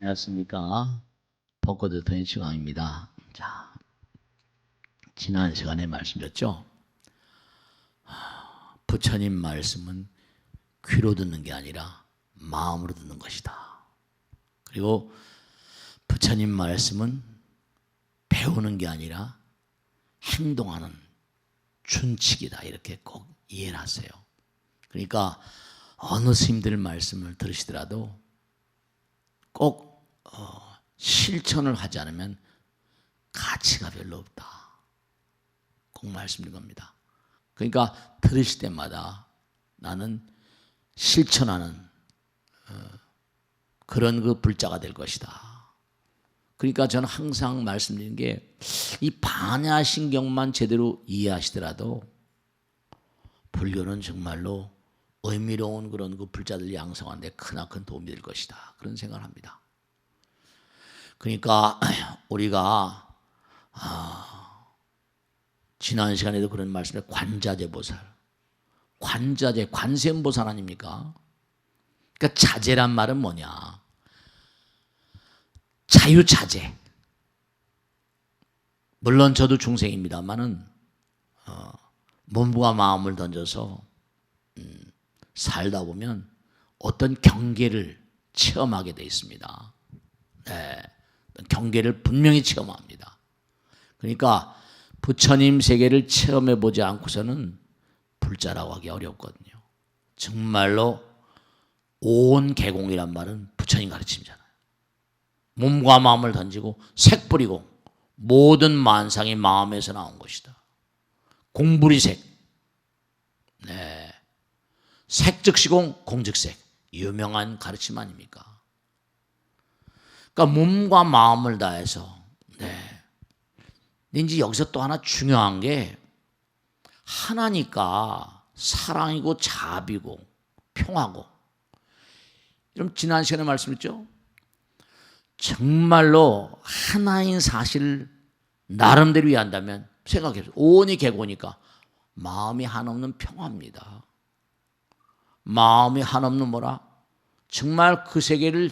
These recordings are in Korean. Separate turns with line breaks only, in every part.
안녕하십니까. 벚꽃 대통령 최강입니다. 자, 지난 시간에 말씀드렸죠. 부처님 말씀은 귀로 듣는 게 아니라 마음으로 듣는 것이다. 그리고 부처님 말씀은 배우는 게 아니라 행동하는 준칙이다. 이렇게 꼭 이해를 하세요. 그러니까 어느 스님들 말씀을 들으시더라도 꼭 실천을 하지 않으면 가치가 별로 없다. 꼭 말씀드린 겁니다. 그러니까 들으실 때마다 나는 실천하는 그런 그 불자가 될 것이다. 그러니까 저는 항상 말씀드리는 게 이 반야신경만 제대로 이해하시더라도 불교는 정말로 의미로운 그런 그 불자들 양성하는 데 크나큰 도움이 될 것이다. 그런 생각을 합니다. 그러니까 우리가 지난 시간에도 그런 말씀을 관자재보살, 관자재, 관세음보살 아닙니까? 그러니까 자재란 말은 뭐냐? 자유자재. 물론 저도 중생입니다만은 몸과 마음을 던져서 살다 보면 어떤 경계를 체험하게 되어 있습니다. 네, 경계를 분명히 체험합니다. 그러니까 부처님 세계를 체험해 보지 않고서는 불자라고 하기 어렵거든요. 정말로 온 개공이란 말은 부처님 가르침이잖아요. 몸과 마음을 던지고 색 뿌리고 모든 만상이 마음에서 나온 것이다. 공부리색. 네. 색즉시공 공즉색. 유명한 가르침 아닙니까? 그러니까 몸과 마음을 다해서. 네. 이제 여기서 또 하나 중요한 게 하나니까 사랑이고 자비고 평화고. 그럼 지난 시간에 말씀했죠? 정말로 하나인 사실을 나름대로 이해한다면 생각해보세요. 온이 개고니까 마음이 한없는 평화입니다. 마음이 한없는 뭐라? 정말 그 세계를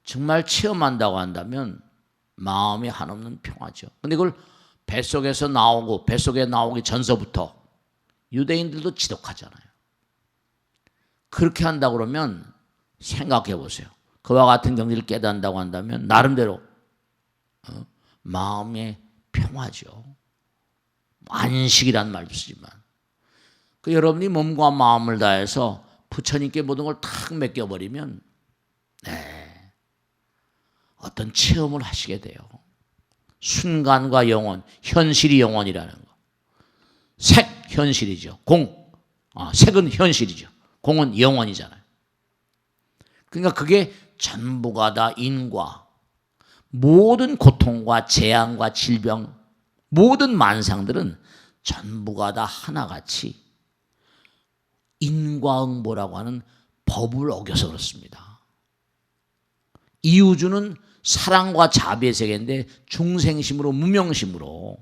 정말 체험한다고 한다면 마음이 한없는 평화죠. 근데 그걸 뱃속에서 나오고 뱃속에 나오기 전서부터 유대인들도 지독하잖아요. 그렇게 한다고 그러면 생각해 보세요. 그와 같은 경지를 깨닫는다고 한다면 나름대로 마음의 평화죠. 안식이란 말도 쓰지만 여러분이 몸과 마음을 다해서 부처님께 모든 걸 탁 맡겨버리면 네, 어떤 체험을 하시게 돼요. 순간과 영원, 현실이 영원이라는 거. 색 현실이죠. 색은 현실이죠. 공은 영원이잖아요. 그러니까 그게 전부가 다 인과, 모든 고통과 재앙과 질병, 모든 만상들은 전부가 다 하나같이 인과응보라고 하는 법을 어겨서 그렇습니다. 이 우주는 사랑과 자비의 세계인데 중생심으로 무명심으로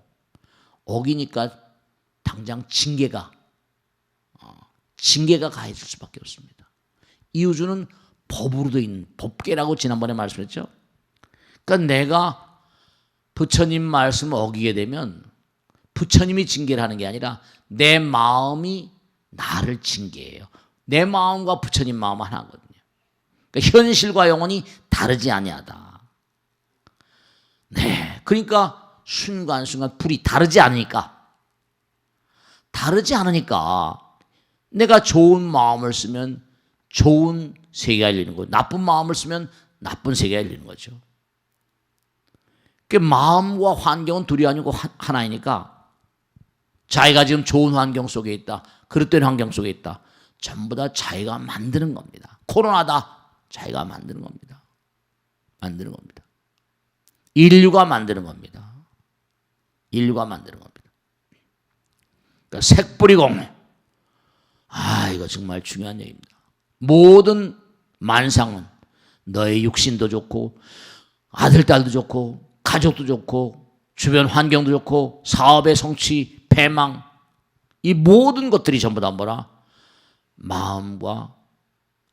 어기니까 당장 징계가 가해질 수밖에 없습니다. 이 우주는 법으로 되어 있는 법계라고 지난번에 말씀했죠. 그러니까 내가 부처님 말씀을 어기게 되면 부처님이 징계를 하는 게 아니라 내 마음이 나를 징계해요. 내 마음과 부처님 마음은 하나거든요. 그러니까 현실과 영혼이 다르지 아니하다. 네, 그러니까 순간순간 불이 다르지 않으니까 내가 좋은 마음을 쓰면 좋은 세계가 열리는 거고 나쁜 마음을 쓰면 나쁜 세계가 열리는 거죠. 그 마음과 환경은 둘이 아니고 하나이니까 자기가 지금 좋은 환경 속에 있다. 그릇된 환경 속에 있다. 전부 다 자기가 만드는 겁니다. 코로나다. 자기가 만드는 겁니다. 인류가 만드는 겁니다. 그러니까 색뿌리공. 이거 정말 중요한 얘기입니다. 모든 만상은 너의 육신도 좋고 아들, 딸도 좋고 가족도 좋고 주변 환경도 좋고 사업의 성취, 배망 이 모든 것들이 전부 다 뭐라? 마음과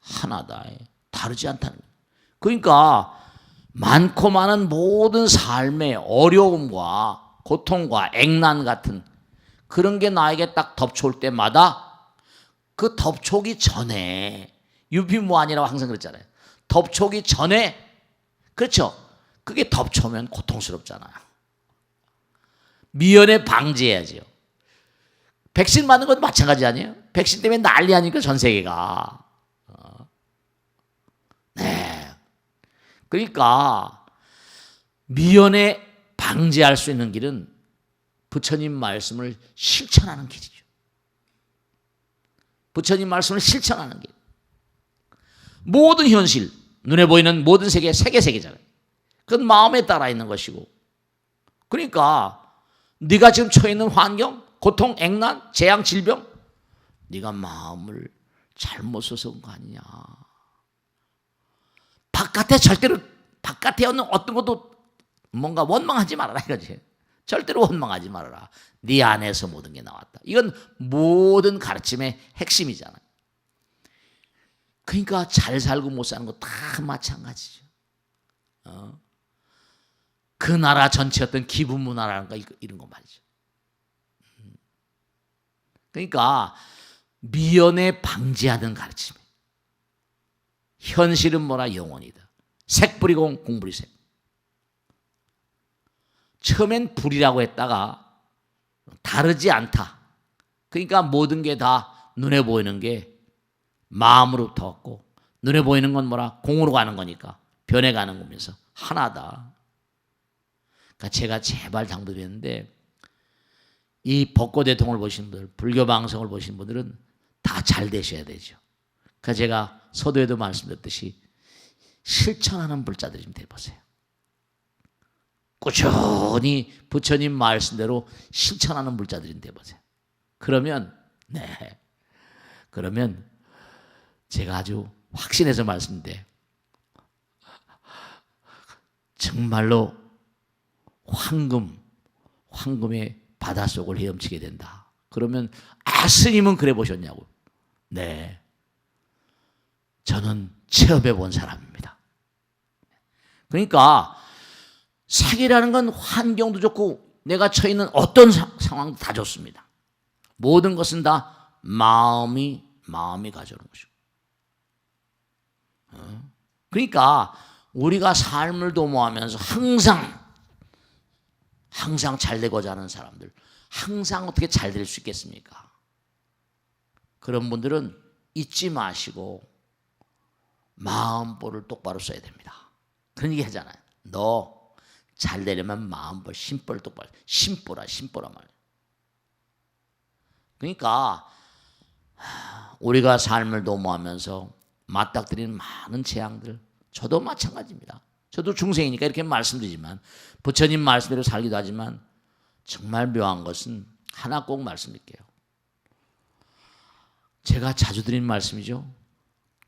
하나다. 다르지 않다는 거예요. 그러니까 많고 많은 모든 삶의 어려움과 고통과 액난 같은 그런 게 나에게 딱 덮쳐올 때마다 그 덮쳐오기 전에 유비무환이라고 항상 그랬잖아요. 덮쳐오기 전에, 그렇죠? 그게 덮쳐오면 고통스럽잖아요. 미연에 방지해야죠. 백신 맞는 것도 마찬가지 아니에요? 백신 때문에 난리 아니까 전 세계가. 네. 그러니까 미연에 방지할 수 있는 길은 부처님 말씀을 실천하는 길이죠. 부처님 말씀을 실천하는 길. 모든 현실, 눈에 보이는 모든 세계, 세계잖아요. 그건 마음에 따라 있는 것이고. 그러니까 네가 지금 처해 있는 환경, 고통, 액난, 재앙, 질병, 네가 마음을 잘못 써서 그런 거 아니냐. 바깥에 있는 어떤 것도 뭔가 원망하지 말아라 이거지. 절대로 원망하지 말아라. 네 안에서 모든 게 나왔다. 이건 모든 가르침의 핵심이잖아요. 그러니까 잘 살고 못 사는 거 다 마찬가지죠. 그 나라 전체 어떤 기분 문화라는 거 이런 거 말이죠. 그러니까 미연에 방지하던 가르침이에요. 현실은 뭐라 영원이다. 색불이고 공불이 색. 처음엔 불이라고 했다가 다르지 않다. 그러니까 모든 게 다 눈에 보이는 게 마음으로부터 왔고 눈에 보이는 건 뭐라 공으로 가는 거니까 변해가는 거면서 하나다. 그러니까 제가 제발 당부드리는데 이 벚꽃 대통을 보신 분들, 불교 방송을 보신 분들은 다 잘 되셔야 되죠. 그러니까 제가 서두에도 말씀드렸듯이 실천하는 불자들이 좀 돼보세요. 꾸준히 부처님 말씀대로 실천하는 불자들이 좀 돼보세요. 그러면 제가 아주 확신해서 말씀드린데 정말로 황금의 바닷속을 헤엄치게 된다. 그러면 스님은 그래 보셨냐고. 네, 저는 체험해 본 사람입니다. 그러니까 세계라는 건 환경도 좋고 내가 처해 있는 어떤 상황도 다 좋습니다. 모든 것은 다 마음이 가져오는 것이고. 그러니까 우리가 삶을 도모하면서 항상 잘 되고자 하는 사람들, 항상 어떻게 잘 될 수 있겠습니까? 그런 분들은 잊지 마시고 마음볼을 똑바로 써야 됩니다. 그런 얘기 하잖아요. 너 잘 되려면 마음볼, 심볼 똑바로, 심보라 말이에요. 그러니까 우리가 삶을 도모하면서 맞닥뜨리는 많은 재앙들, 저도 마찬가지입니다. 저도 중생이니까 이렇게 말씀드리지만 부처님 말씀대로 살기도 하지만 정말 묘한 것은 하나 꼭 말씀드릴게요. 제가 자주 드리는 말씀이죠.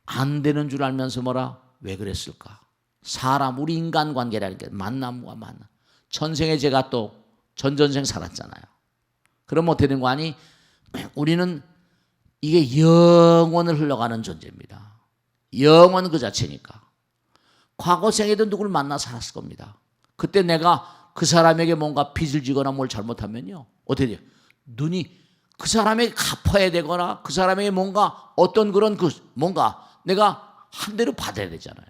안 되는 줄 알면서 뭐라? 왜 그랬을까? 사람, 우리 인간관계라는 게 만남과 만남. 전생에 제가 또 전전생 살았잖아요. 그럼 어떻게 된 거 아니? 우리는 이게 영원을 흘러가는 존재입니다. 영원 그 자체니까. 과거생에도 누구를 만나 살았을 겁니다. 그때 내가 그 사람에게 뭔가 빚을 지거나 뭘 잘못하면요. 어떻게 돼요? 눈이 그 사람에게 갚아야 되거나 그 사람에게 뭔가 어떤 그런 뭔가 내가 한 대로 받아야 되잖아요.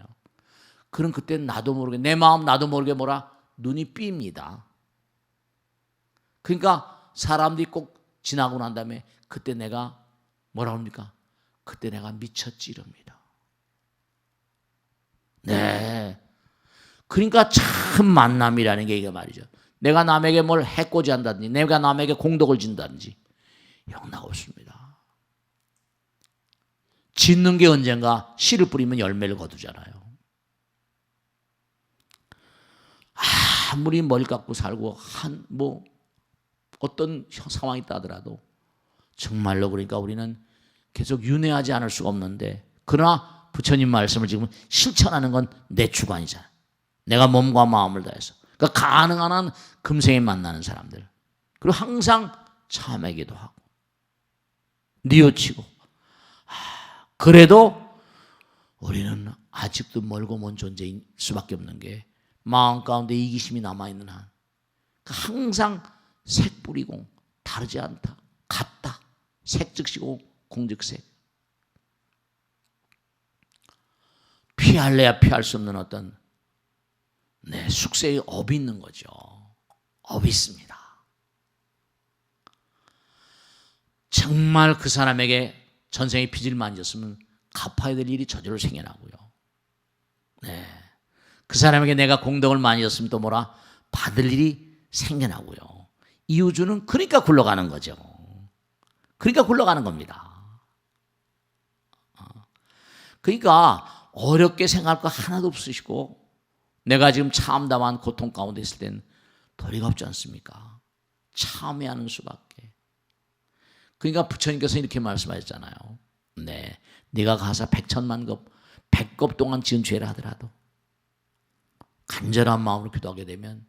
그럼 그때 나도 모르게 내 마음 나도 모르게 뭐라? 눈이 삐입니다. 그러니까 사람들이 꼭 지나고 난 다음에 그때 내가 뭐라 합니까? 그때 내가 미쳐 찌릅니다. 네. 그러니까 참 만남이라는 게 이게 말이죠. 내가 남에게 뭘 해코지 한다든지 내가 남에게 공덕을 진다든지 영락 없습니다. 짓는 게 언젠가 씨를 뿌리면 열매를 거두잖아요. 아무리 머리 깎고 살고 어떤 상황이 있다 하더라도 정말로 그러니까 우리는 계속 윤회하지 않을 수가 없는데 그러나 부처님 말씀을 지금 실천하는 건 내 주관이잖아. 내가 몸과 마음을 다해서. 그러니까 가능한 한 금생에 만나는 사람들. 그리고 항상 참회기도 하고 뉘우치고. 그래도 우리는 아직도 멀고 먼 존재일 수밖에 없는 게 마음 가운데 이기심이 남아있는 한 항상 색뿌리고 다르지 않다, 같다. 색즉시고 공즉색. 피할래야 피할 수 없는 어떤 숙세의 업이 있는 거죠. 업이 있습니다. 정말 그 사람에게 전생에 빚을 많이 졌으면 갚아야 될 일이 저절로 생겨나고요. 그 사람에게 내가 공덕을 많이 줬으면 또 뭐라 받을 일이 생겨나고요. 이 우주는 그러니까 굴러가는 거죠. 그러니까 굴러가는 겁니다. 그러니까 어렵게 생각할 거 하나도 없으시고 내가 지금 참담한 고통 가운데 있을 땐 도리가 없지 않습니까? 참회하는 수밖에. 그러니까 부처님께서 이렇게 말씀하셨잖아요. 네가 가서 100천만급 100급 동안 지은 죄를 하더라도 간절한 마음으로 기도하게 되면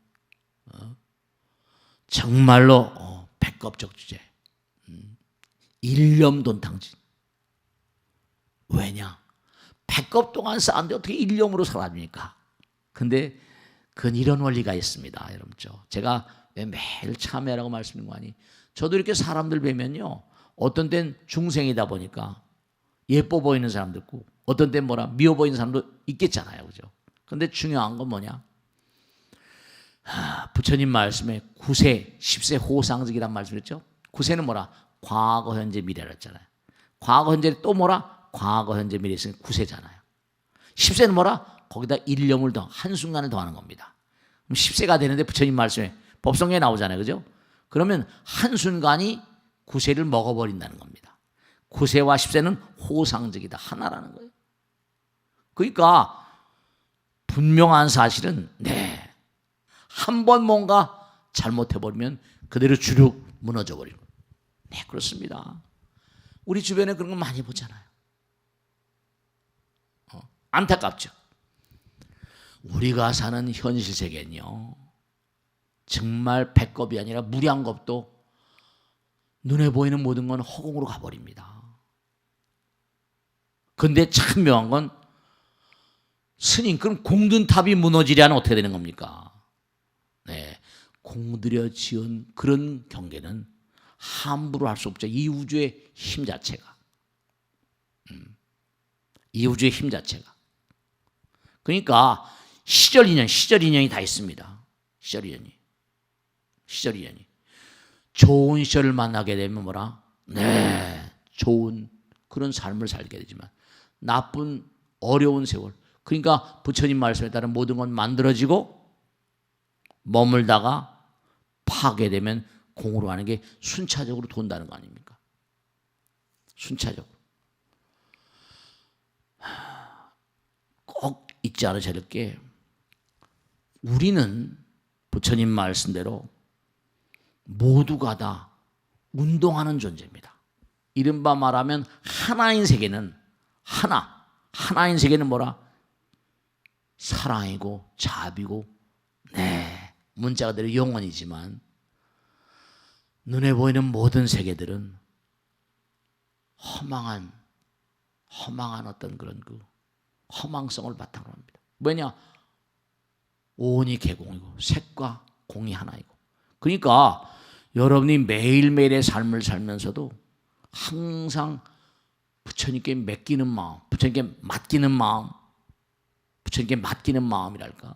정말로 100급 적주제 일념돈탕진. 왜냐? 100급 동안 쌓았는데 어떻게 일념으로 사라집니까? 근데 그건 이런 원리가 있습니다. 여러분, 제가 왜 매일 참회라고 말씀드린 거 아니? 저도 이렇게 사람들 뵈면요, 어떤 땐 중생이다 보니까 예뻐 보이는 사람도 있고 어떤 땐 미워 보이는 사람도 있겠잖아요. 그죠? 근데 중요한 건 뭐냐? 부처님 말씀에 9세, 10세 호상적이란 말씀이었죠. 9세는 과거, 현재, 미래라 했잖아요. 과거, 현재 또 과거, 현재, 미래 있으니 9세잖아요. 10세는 거기다 일념을 더, 한순간을 더하는 겁니다. 그럼 10세가 되는데 부처님 말씀에 법성에 나오잖아요. 그죠? 그러면 한순간이 9세를 먹어버린다는 겁니다. 9세와 10세는 호상적이다. 하나라는 거예요. 그러니까 분명한 사실은 한 번 뭔가 잘못해버리면 그대로 주룩 무너져 버리고. 그렇습니다. 우리 주변에 그런 거 많이 보잖아요. 안타깝죠. 우리가 사는 현실 세계는요, 정말 백겁이 아니라 무량겁도 눈에 보이는 모든 건 허공으로 가버립니다. 근데 참 묘한 건 스님, 그럼 공든 탑이 무너지려면 어떻게 되는 겁니까? 공들여 지은 그런 경계는 함부로 할 수 없죠. 이 우주의 힘 자체가. 이 우주의 힘 자체가. 그러니까 시절 인연이 다 있습니다. 시절 인연이. 좋은 시절을 만나게 되면 좋은 그런 삶을 살게 되지만 나쁜 어려운 세월. 그러니까 부처님 말씀에 따른 모든 건 만들어지고 머물다가 파괴되면 공으로 하는 게 순차적으로 돈다는 거 아닙니까? 순차적으로. 꼭 잊지 않으셔야 될 게, 우리는 부처님 말씀대로 모두가 다 운동하는 존재입니다. 이른바 말하면 하나인 세계는 하나인 세계는 사랑이고 자비고 문자 그대로 영원이지만 눈에 보이는 모든 세계들은 허망한 어떤 그런 허망성을 바탕으로 합니다. 왜냐? 오온이 개공이고 색과 공이 하나이고. 그러니까 여러분이 매일매일의 삶을 살면서도 항상 부처님께 맡기는 마음, 부처님께 맡기는 마음이랄까,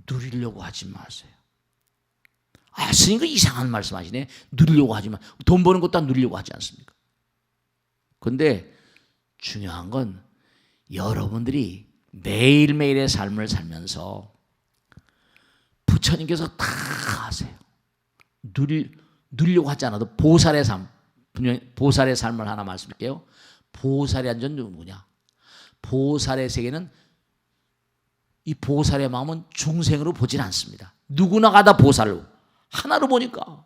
누리려고 하지 마세요. 스님 그 이상한 말씀 하시네. 누리려고 하지 마. 돈 버는 것도 안 누리려고 하지 않습니까? 그런데 중요한 건 여러분들이 매일매일의 삶을 살면서 부처님께서 다 하세요. 누리려고 하지 않아도 보살의 삶, 보살의 삶을 하나 말씀드릴게요. 보살의 안전 누구냐? 보살의 세계는, 이 보살의 마음은 중생으로 보질 않습니다. 누구나 가다 보살로, 하나로 보니까.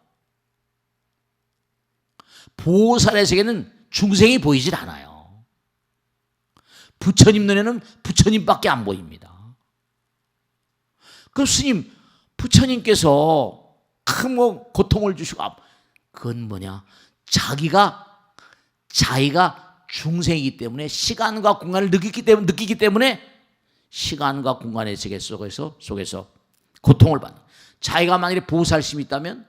보살의 세계는 중생이 보이질 않아요. 부처님 눈에는 부처님밖에 안 보입니다. 그럼 스님, 부처님께서 큰 고통을 주시고, 그건 뭐냐? 자기가 중생이기 때문에 시간과 공간을 느끼기 때문에 시간과 공간의 세계 속에서 고통을 받는. 자기가 만약에 보살심이 있다면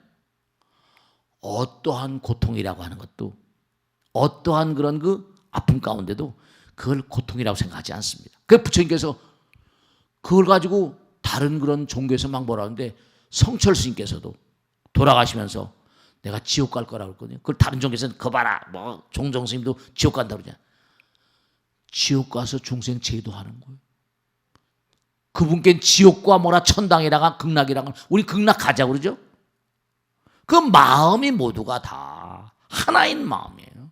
어떠한 고통이라고 하는 것도, 어떠한 그런 그 아픔 가운데도 그걸 고통이라고 생각하지 않습니다. 그 부처님께서 그걸 가지고 다른 그런 종교에서 막 뭐라 하는데, 성철 스님께서도 돌아가시면서 내가 지옥 갈 거라고 했거든요. 그걸 다른 종교에서는 거 봐라, 뭐 종정 스님도 지옥 간다고 그러잖아요. 지옥 가서 중생 제도하는 거예요. 그분께는 지옥과 뭐라 천당이라가 극락이라가, 우리 극락 가자고 그러죠. 그 마음이 모두가 다 하나인 마음이에요.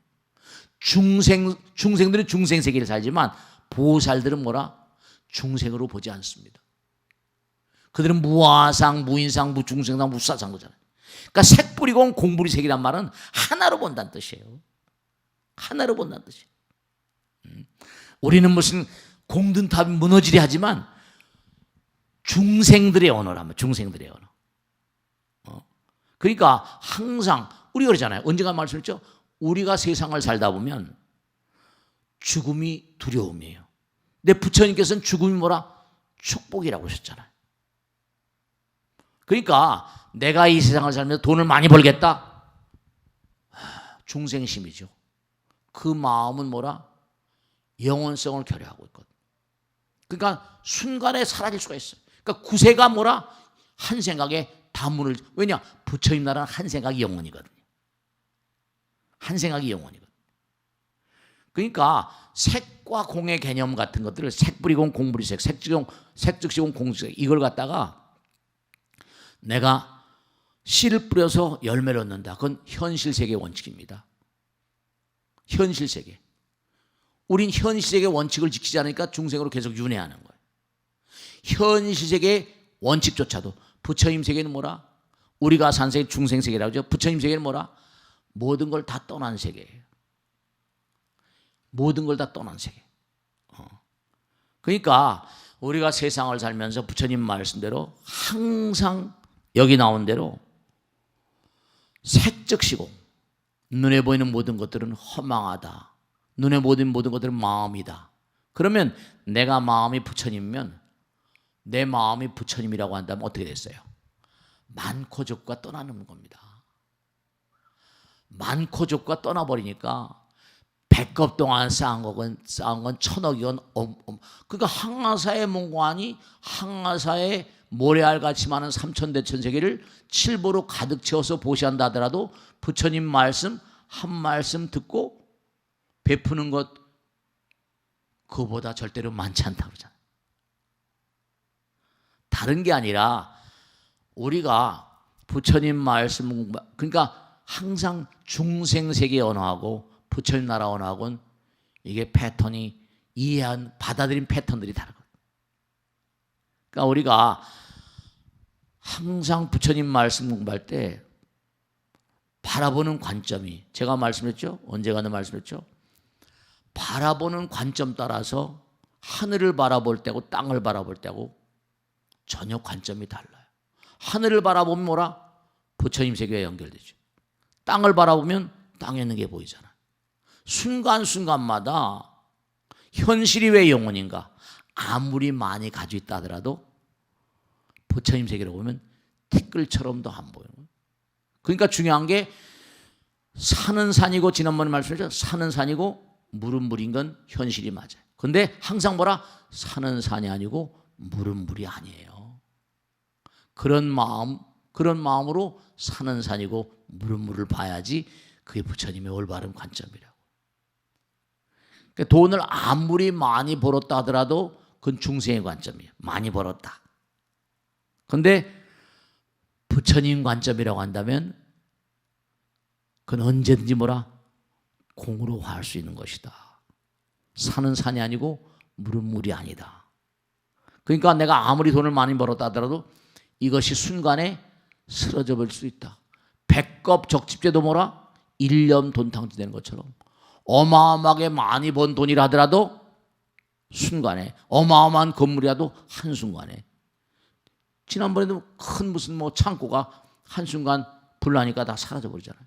중생들은 중생 세계를 살지만 보살들은 뭐라? 중생으로 보지 않습니다. 그들은 무아상, 무인상, 무중생상, 무사상 거잖아요. 그러니까 색불이공 공불이 색이란 말은 하나로 본다는 뜻이에요. 하나로 본다는 뜻이에요. 우리는 무슨 공든탑이 무너지려 하지만 중생들의 언어라면, 중생들의 언어. 그러니까 항상 우리가 그러잖아요. 언젠가 말씀했죠. 우리가 세상을 살다 보면 죽음이 두려움이에요. 근데 부처님께서는 죽음이 뭐라? 축복이라고 하셨잖아요. 그러니까 내가 이 세상을 살면서 돈을 많이 벌겠다? 중생심이죠. 그 마음은 뭐라? 영원성을 결여하고 있거든. 그러니까 순간에 사라질 수가 있어요. 그러니까 구세가 뭐라? 한 생각에 다 문을, 왜냐? 부처님 나라는 한 생각이 영원이거든요. 한 생각이 영원이거든요. 그러니까 색과 공의 개념 같은 것들을 색불이공 공불이색, 색즉시공 공즉 이걸 갖다가 내가 씨를 뿌려서 열매를 얻는다. 그건 현실세계의 원칙입니다. 현실세계. 우린 현실세계의 원칙을 지키지 않으니까 중생으로 계속 윤회하는 거예요. 현실세계의 원칙조차도, 부처님 세계는 뭐라? 우리가 산 세계 중생세계라고 하죠. 부처님 세계는 뭐라? 모든 걸 다 떠난 세계예요. 모든 걸 다 떠난 세계. 그러니까 우리가 세상을 살면서 부처님 말씀대로 항상 여기 나온 대로 색즉시공, 눈에 보이는 모든 것들은 허망하다. 눈에 보이는 모든 것들은 마음이다. 그러면 내가 마음이 부처님이면 내 마음이 부처님이라고 한다면 어떻게 됐어요? 많고 적과 떠나는 겁니다. 많고 적과 떠나버리니까 백겁 동안 쌓은 건 천억이건 그러니까 항아사의 몽관이 항아사의 모래알같이 많은 삼천대천세계를 칠보로 가득 채워서 보시한다 하더라도 부처님 말씀 한 말씀 듣고 베푸는 것 그거보다 절대로 많지 않다고 그러잖아요. 다른 게 아니라 우리가 부처님 말씀, 그러니까 항상 중생세계 언어하고 부처님 나라 언어하고는 이게 패턴이 받아들인 패턴들이 다르거든요. 그러니까 우리가 항상 부처님 말씀 공부할 때 바라보는 관점이, 제가 말씀했죠? 언제가는 말씀했죠? 바라보는 관점 따라서 하늘을 바라볼 때하고 땅을 바라볼 때하고 전혀 관점이 달라요. 하늘을 바라보면 뭐라? 부처님 세계와 연결되죠. 땅을 바라보면 땅에 있는 게 보이잖아요. 순간순간마다 현실이 왜 영혼인가? 아무리 많이 가지고 있다 하더라도 부처님 세계로 보면 티끌처럼도 안 보여요. 그러니까 중요한 게 산은 산이고, 지난번에 말씀드렸죠. 산은 산이고 물은 물인 건 현실이 맞아요. 근데 항상 뭐라? 산은 산이 아니고 물은 물이 아니에요. 그런 마음으로 산은 산이고 물은 물을 봐야지 그게 부처님의 올바른 관점이라고. 그러니까 돈을 아무리 많이 벌었다 하더라도 그건 중생의 관점이에요. 많이 벌었다. 근데 부처님 관점이라고 한다면 그건 언제든지 뭐라? 공으로 할 수 있는 것이다. 산은 산이 아니고 물은 물이 아니다. 그러니까 내가 아무리 돈을 많이 벌었다 하더라도 이것이 순간에 쓰러져 버릴 수 있다. 백겁 적집제도 뭐라? 1년 돈탕지 되는 것처럼 어마어마하게 많이 번 돈이라 하더라도 순간에, 어마어마한 건물이라도 한순간에, 지난번에도 큰 무슨 뭐 창고가 한순간 불나니까 다 사라져 버리잖아요.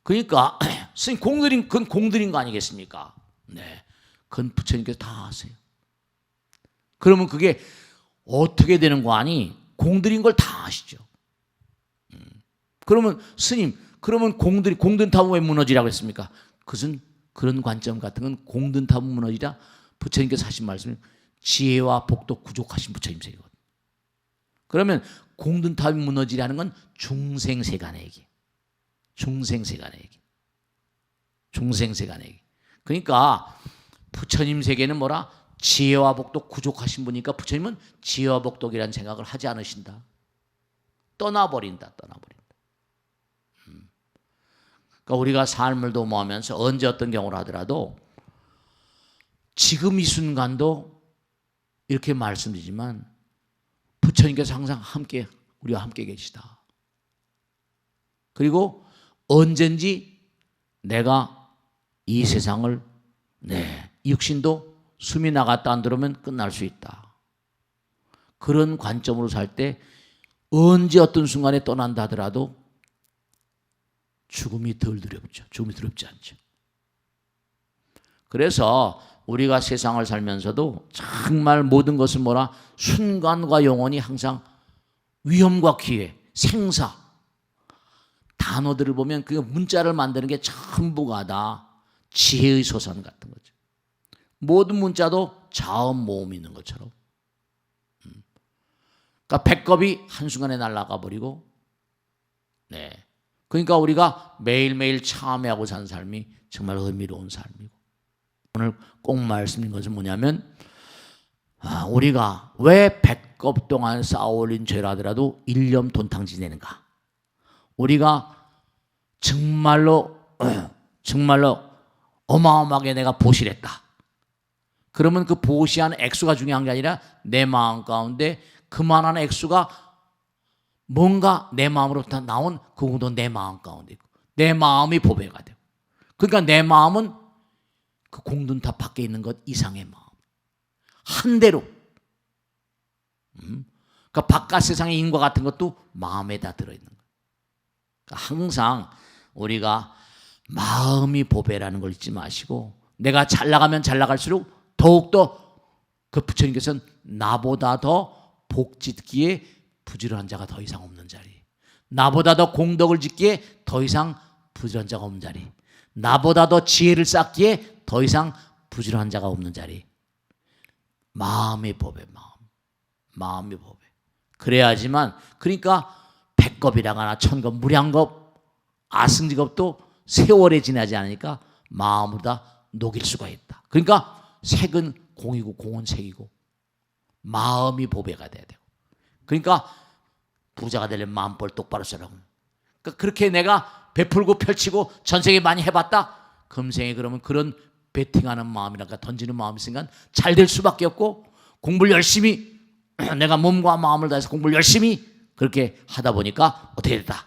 그러니까 스님 공들인 그건 공들인 거 아니겠습니까? 네, 그건 부처님께서 다 하세요. 그러면 그게 어떻게 되는 거 아니? 공들인 걸 다 아시죠. 그러면 스님, 그러면 공든 탑은 왜 무너지라고 했습니까? 그것은 그런 관점 같은 건 공든 탑은 무너지라 부처님께서 하신 말씀은 지혜와 복도 부족하신 부처님세거든. 그러면 공든 탑이 무너지라는 건 중생세간의 얘기. 중생세간의 얘기. 중생세간의 얘기. 그러니까 부처님 세계는 뭐라? 지혜와 복도 부족하신 분이니까 부처님은 지혜와 복덕이라는 생각을 하지 않으신다. 떠나버린다. 그러니까 우리가 삶을 도모하면서 언제 어떤 경우를 하더라도 지금 이 순간도 이렇게 말씀드리지만 부처님께서 항상 함께 우리와 함께 계시다. 그리고 언젠지 내가 이 세상을 육신도 숨이 나갔다 안 들어오면 끝날 수 있다. 그런 관점으로 살 때 언제 어떤 순간에 떠난다 하더라도 죽음이 덜 두렵죠. 죽음이 두렵지 않죠. 그래서 우리가 세상을 살면서도 정말 모든 것을 뭐라 순간과 영원히 항상 위험과 기회, 생사 단어들을 보면 그 문자를 만드는 게 전부가 다 지혜의 소산 같은 거죠. 모든 문자도 자음 모음이 있는 것처럼. 그러니까 배꼽이 한순간에 날아가 버리고 그러니까 우리가 매일매일 참회하고 사는 삶이 정말 의미로운 삶이고 오늘 꼭 말씀드린 것은 뭐냐면 우리가 왜 배꼽 동안 쌓아올린 죄라 하더라도 일념 돈탕 지내는가. 우리가 정말로 어마어마하게 내가 보실했다. 그러면 그 보시하는 액수가 중요한 게 아니라 내 마음 가운데 그만한 액수가 뭔가 내 마음으로부터 나온 그것도 내 마음 가운데 있고 내 마음이 보배가 되고 그러니까 내 마음은 그 공든탑 밖에 있는 것 이상의 마음 한 대로 그러니까 바깥 세상의 인과 같은 것도 마음에다 들어있는 거예요. 그러니까 항상 우리가 마음이 보배라는 걸 잊지 마시고 내가 잘 나가면 잘 나갈수록 더욱더 그 부처님께서는 나보다 더 복짓기에 부지런한 자가 더 이상 없는 자리, 나보다 더 공덕을 짓기에 더 이상 부지런한 자가 없는 자리, 나보다 더 지혜를 쌓기에 더 이상 부지런한 자가 없는 자리. 마음의 법에 마음의 법에 그래야지만 그러니까 백겁이라거나 천겁 무량겁 아승지겁도 세월에 지나지 않으니까 마음보다 녹일 수가 있다. 그러니까 색은 공이고 공은 색이고 마음이 보배가 돼야 되고 그러니까 부자가 되려면 마음볼 똑바로 쓰라고. 그러니까 그렇게 내가 베풀고 펼치고 전생에 많이 해봤다. 금생에 그러면 그런 베팅하는 마음이랄까 던지는 마음이 있으니까 잘 될 수밖에 없고 공부를 열심히 내가 몸과 마음을 다해서 공부를 열심히 그렇게 하다 보니까 어떻게 됐다.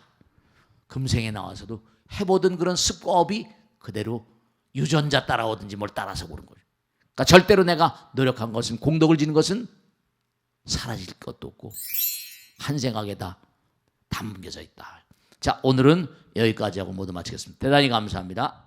금생에 나와서도 해보던 그런 습법이 그대로 유전자 따라오든지 뭘 따라서 그런 거죠. 그러니까 절대로 내가 노력한 것은 공덕을 지는 것은 사라질 것도 없고 한 생각에 다 담겨져 있다. 자, 오늘은 여기까지 하고 모두 마치겠습니다. 대단히 감사합니다.